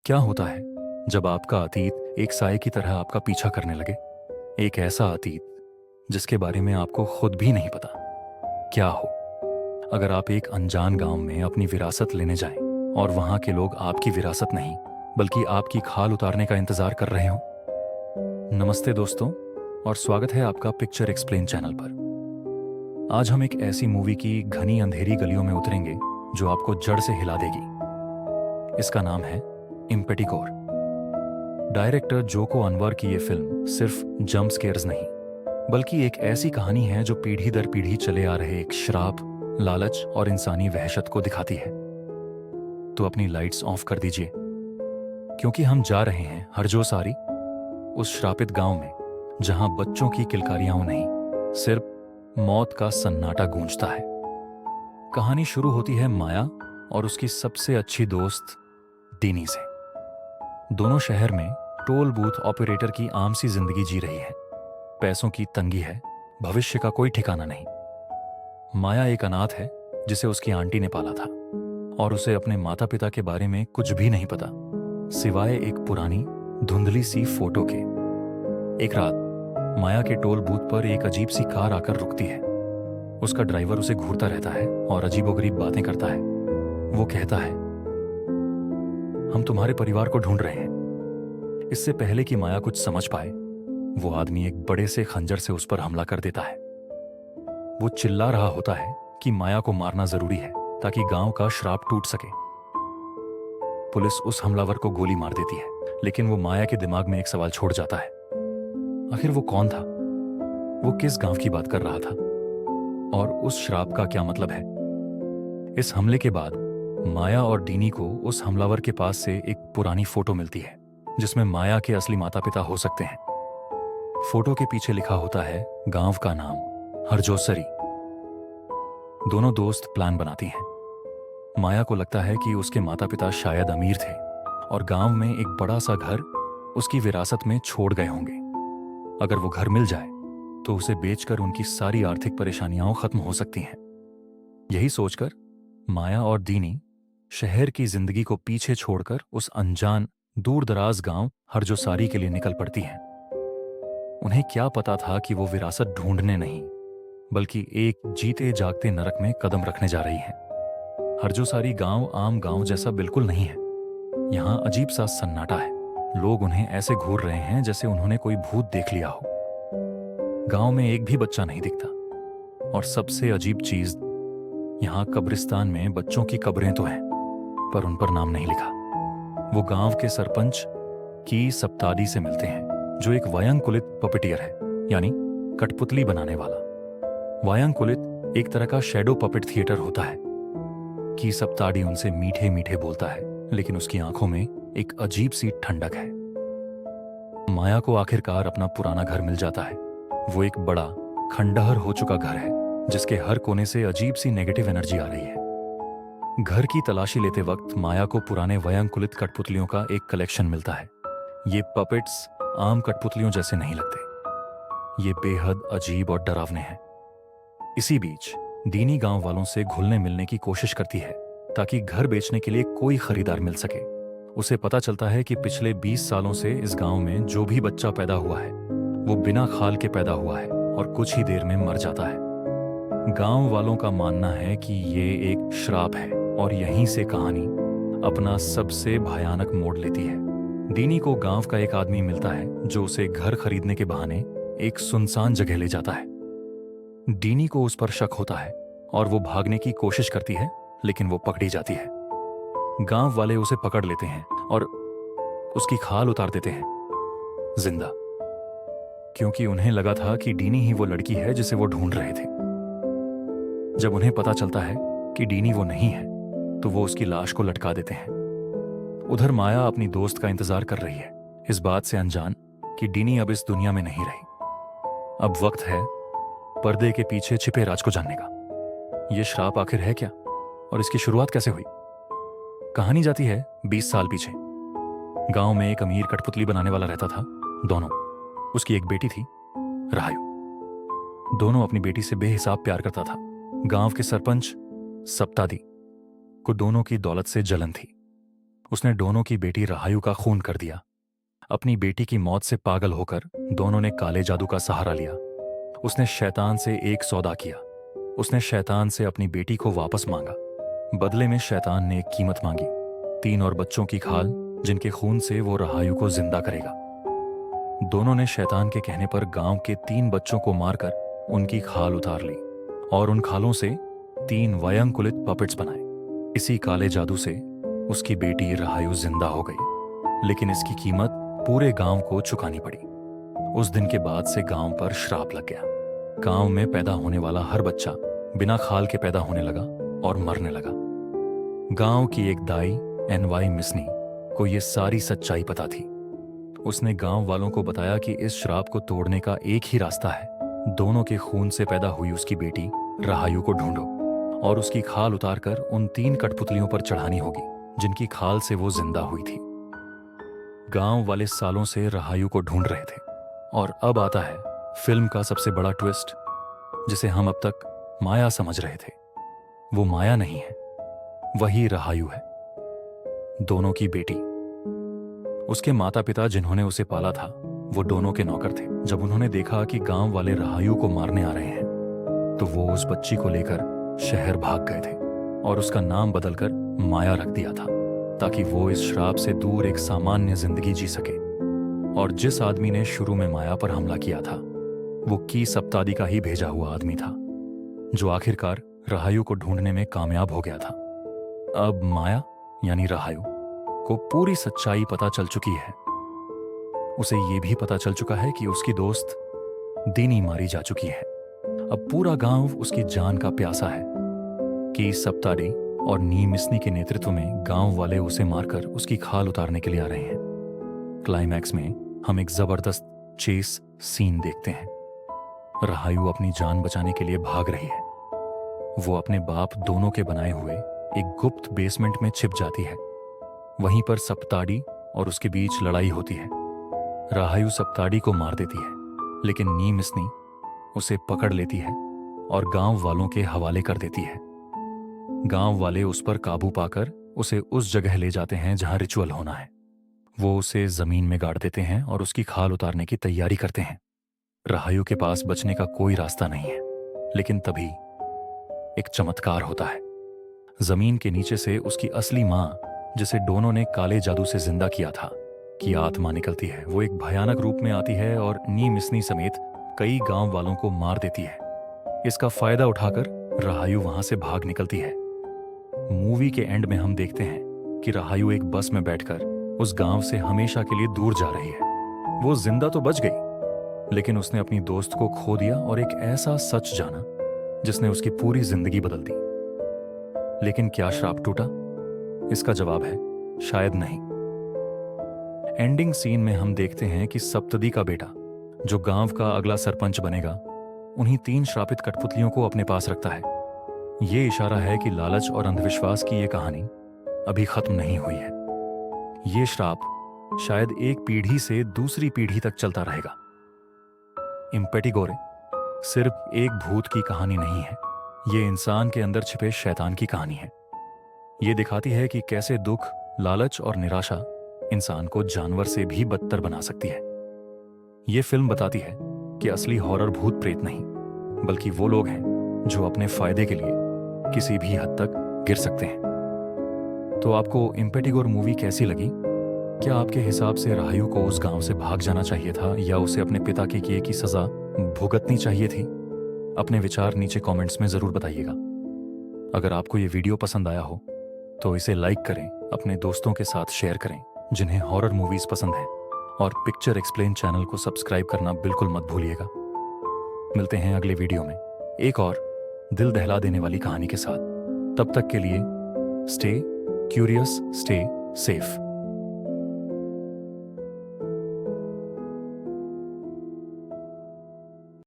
क्या होता है जब आपका अतीत एक साए की तरह आपका पीछा करने लगे? एक ऐसा अतीत जिसके बारे में आपको खुद भी नहीं पता क्या हो। अगर आप एक अनजान गांव में अपनी विरासत लेने जाएं और वहां के लोग आपकी विरासत नहीं बल्कि आपकी खाल उतारने का इंतजार कर रहे हो। नमस्ते दोस्तों, और स्वागत है आपका पिक्चर एक्सप्लेन चैनल पर। आज हम एक ऐसी मूवी की घनी अंधेरी गलियों में उतरेंगे जो आपको जड़ से हिला देगी। इसका नाम है इम्पेटिकोर। डायरेक्टर जोको अनवर की ये फिल्म सिर्फ जंप स्केयर्स नहीं बल्कि एक ऐसी कहानी है जो पीढ़ी दर पीढ़ी चले आ रहे एक श्राप, लालच और इंसानी वहशत को दिखाती है। तो अपनी लाइट्स ऑफ कर दीजिए, क्योंकि हम जा रहे हैं हरजो सारी, उस श्रापित गांव में जहां बच्चों की किलकारियां नहीं, सिर्फ मौत का सन्नाटा गूंजता है। कहानी शुरू होती है माया और उसकी सबसे अच्छी दोस्त डीनी से। दोनों शहर में टोल बूथ ऑपरेटर की आम सी जिंदगी जी रही है। पैसों की तंगी है, भविष्य का कोई ठिकाना नहीं। माया एक अनाथ है जिसे उसकी आंटी ने पाला था और उसे अपने माता पिता के बारे में कुछ भी नहीं पता सिवाय एक पुरानी धुंधली सी फोटो के। एक रात माया के टोल बूथ पर एक अजीब सी कार आकर रुकती है। उसका ड्राइवर उसे घूरता रहता है और अजीबोगरीब बातें करता है। वो कहता है, हम तुम्हारे परिवार को ढूंढ रहे हैं। इससे पहले कि माया कुछ समझ पाए, वो आदमी एक बड़े से खंजर से उस पर हमला कर देता है। वो चिल्ला रहा होता है कि माया को मारना जरूरी है ताकि गांव का श्राप टूट सके। पुलिस उस हमलावर को गोली मार देती है, लेकिन वो माया के दिमाग में एक सवाल छोड़ जाता है। आखिर वो कौन था? वो किस गांव की बात कर रहा था? और उस श्राप का क्या मतलब है? इस हमले के बाद माया और डीनी को उस हमलावर के पास से एक पुरानी फोटो मिलती है जिसमें माया के असली माता पिता हो सकते हैं। फोटो के पीछे लिखा होता है गांव का नाम, हरजोसरी। दोनों दोस्त प्लान बनाती हैं। माया को लगता है कि उसके माता पिता शायद अमीर थे और गांव में एक बड़ा सा घर उसकी विरासत में छोड़ गए होंगे। अगर वो घर मिल जाए तो उसे बेचकर उनकी सारी आर्थिक परेशानियां खत्म हो सकती हैं। यही सोचकर माया और दीनी शहर की जिंदगी को पीछे छोड़कर उस अनजान दूर दराज गांव हरजोसारी के लिए निकल पड़ती हैं। उन्हें क्या पता था कि वो विरासत ढूंढने नहीं बल्कि एक जीते जागते नरक में कदम रखने जा रही हैं। हरजोसारी गांव आम गांव जैसा बिल्कुल नहीं है। यहां अजीब सा सन्नाटा है। लोग उन्हें ऐसे घूर रहे हैं जैसे उन्होंने कोई भूत देख लिया हो। गांव में एक भी बच्चा नहीं दिखता, और सबसे अजीब चीज, यहां कब्रिस्तान में बच्चों की कब्रें तो हैं पर उन पर नाम नहीं लिखा। वो गांव के सरपंच की सप्तादी से मिलते हैं, जो एक वयंकुलित पपेटियर है, यानी कठपुतली बनाने वाला। वयंकुलित एक तरह का शैडो पपेट थिएटर होता है। की सप्ताडी उनसे मीठे मीठे बोलता है, लेकिन उसकी आंखों में एक अजीब सी ठंडक है। माया को आखिरकार अपना पुराना घर मिल जाता है। वो एक बड़ा खंडहर हो चुका घर है जिसके हर कोने से अजीब सी नेगेटिव एनर्जी आ रही है। घर की तलाशी लेते वक्त माया को पुराने वयंकुलित कठपुतलियों का एक कलेक्शन मिलता है। ये पपेट्स आम कठपुतलियों जैसे नहीं लगते, ये बेहद अजीब और डरावने हैं। इसी बीच दीनी गांव वालों से घुलने मिलने की कोशिश करती है ताकि घर बेचने के लिए कोई खरीदार मिल सके। उसे पता चलता है कि पिछले 20 सालों से इस गांव में जो भी बच्चा पैदा हुआ है वो बिना खाल के पैदा हुआ है और कुछ ही देर में मर जाता है। गांव वालों का मानना है कि ये एक श्राप है और यहीं से कहानी अपना सबसे भयानक मोड़ लेती है। डीनी को गांव का एक आदमी मिलता है जो उसे घर खरीदने के बहाने एक सुनसान जगह ले जाता है। डीनी को उस पर शक होता है और वो भागने की कोशिश करती है, लेकिन वो पकड़ी जाती है। गांव वाले उसे पकड़ लेते हैं और उसकी खाल उतार देते हैं जिंदा, क्योंकि उन्हें लगा था कि डीनी ही वो लड़की है जिसे वो ढूंढ रहे थे। जब उन्हें पता चलता है कि डीनी वो नहीं है तो वो उसकी लाश को लटका देते हैं। उधर माया अपनी दोस्त का इंतजार कर रही है, इस बात से अनजान कि डीनी अब इस दुनिया में नहीं रही। अब वक्त है पर्दे के पीछे छिपे राज को जानने का। यह श्राप आखिर है क्या और इसकी शुरुआत कैसे हुई? कहानी जाती है 20 साल पीछे। गांव में एक अमीर कठपुतली बनाने वाला रहता था, दोनों। उसकी एक बेटी थी, रायु। दोनों अपनी बेटी से बेहिसाब प्यार करता था। गांव के सरपंच सप्तादी को दोनों की दौलत से जलन थी। उसने डोनो की बेटी रहायु का खून कर दिया। अपनी बेटी की मौत से पागल होकर दोनों ने काले जादू का सहारा लिया। उसने शैतान से एक सौदा किया। उसने शैतान से अपनी बेटी को वापस मांगा। बदले में शैतान ने एक कीमत मांगी, 3 और बच्चों की खाल, जिनके खून से वो रहायु को जिंदा करेगा। दोनों ने शैतान के कहने पर गांव के 3 बच्चों को मारकर उनकी खाल उतार ली और उन खालों से 3 वयंकुलित पपेट्स बनाए। इसी काले जादू से उसकी बेटी रहायु जिंदा हो गई, लेकिन इसकी कीमत पूरे गांव को चुकानी पड़ी। उस दिन के बाद से गांव पर श्राप लग गया। गांव में पैदा होने वाला हर बच्चा बिना खाल के पैदा होने लगा और मरने लगा। गांव की एक दाई एनवाई मिसनी को यह सारी सच्चाई पता थी। उसने गांव वालों को बताया कि इस श्राप को तोड़ने का एक ही रास्ता है, दोनों के खून से पैदा हुई उसकी बेटी रहायु को ढूंढो और उसकी खाल उतारकर उन 3 कठपुतलियों पर चढ़ानी होगी, जिनकी खाल से वो जिंदा हुई थी। गांव वाले सालों से रहायु को ढूंढ रहे थे और अब आता है फिल्म का सबसे बड़ा ट्विस्ट, जिसे हम अब तक माया समझ रहे थे। वो माया नहीं है, वही रहायु है, दोनों की बेटी। उसके माता पिता जिन्होंने उसे पाला था वो डोनो के नौकर थे। जब उन्होंने देखा कि गांव वाले रहायु को मारने आ रहे हैं तो वो उस बच्ची को लेकर शहर भाग गए थे और उसका नाम बदलकर माया रख दिया था, ताकि वो इस श्राप से दूर एक सामान्य जिंदगी जी सके। और जिस आदमी ने शुरू में माया पर हमला किया था वो की सप्तादी का ही भेजा हुआ आदमी था, जो आखिरकार रहायु को ढूंढने में कामयाब हो गया था। अब माया यानी रहायु को पूरी सच्चाई पता चल चुकी है। उसे यह भी पता चल चुका है कि उसकी दोस्त दीनी मारी जा चुकी है। अब पूरा गांव उसकी जान का प्यासा है। कि सप्ताडी और नी मिसनी के नेतृत्व में गांव वाले उसे मारकर उसकी खाल उतारने के लिए आ रहे हैं। क्लाइमैक्स में हम एक जबरदस्त चेस सीन देखते हैं। रहायु अपनी जान बचाने के लिए भाग रही है। वो अपने बाप दोनों के बनाए हुए एक गुप्त बेसमेंट में छिप जाती है। वहीं पर सप्ताडी और उसके बीच लड़ाई होती है। रहायु सप्ताडी को मार देती है, लेकिन नी मिसनी उसे पकड़ लेती है और गांव वालों के हवाले कर देती है। गांव वाले उस पर काबू पाकर उसे उस जगह ले जाते हैं जहां रिचुअल होना है। वो उसे जमीन में गाड़ देते हैं और उसकी खाल उतारने की तैयारी करते हैं। रहायु के पास बचने का कोई रास्ता नहीं है, लेकिन तभी एक चमत्कार होता है। जमीन के नीचे से उसकी असली मां, जिसे डोनो ने काले जादू से जिंदा किया था, की आत्मा निकलती है। वो एक भयानक रूप में आती है और नी मिसनी समेत कई गांव वालों को मार देती है। इसका फायदा उठाकर रहायु वहां से भाग निकलती है। मूवी के एंड में हम देखते हैं कि रहायु एक बस में बैठकर उस गांव से हमेशा के लिए दूर जा रही है। वो जिंदा तो बच गई, लेकिन उसने अपनी दोस्त को खो दिया और एक ऐसा सच जाना जिसने उसकी पूरी जिंदगी बदल दी। लेकिन क्या श्राप टूटा? इसका जवाब है शायद नहीं। एंडिंग सीन में हम देखते हैं कि सप्तदी का बेटा, जो गांव का अगला सरपंच बनेगा, उन्हीं 3 श्रापित कठपुतलियों को अपने पास रखता है। ये इशारा है कि लालच और अंधविश्वास की ये कहानी अभी खत्म नहीं हुई है। ये श्राप शायद एक पीढ़ी से दूसरी पीढ़ी तक चलता रहेगा। इम्पेटिगोरे सिर्फ एक भूत की कहानी नहीं है, ये इंसान के अंदर छिपे शैतान की कहानी है। ये दिखाती है कि कैसे दुख, लालच और निराशा इंसान को जानवर से भी बदतर बना सकती है। ये फिल्म बताती है कि असली हॉरर भूत प्रेत नहीं, बल्कि वो लोग हैं जो अपने फायदे के लिए किसी भी हद तक गिर सकते हैं। तो आपको इम्पेटिगोर मूवी कैसी लगी? क्या आपके हिसाब से रहायु को उस गांव से भाग जाना चाहिए था या उसे अपने पिता के किए की सजा भुगतनी चाहिए थी? अपने विचार नीचे कमेंट्स में जरूर बताइएगा। अगर आपको ये वीडियो पसंद आया हो तो इसे लाइक करें, अपने दोस्तों के साथ शेयर करें जिन्हें हॉरर मूवीज पसंद है, और पिक्चर एक्सप्लेन चैनल को सब्सक्राइब करना बिल्कुल मत भूलिएगा। मिलते हैं अगले वीडियो में एक और दिल दहला देने वाली कहानी के साथ। तब तक के लिए स्टे क्यूरियस, स्टे सेफ।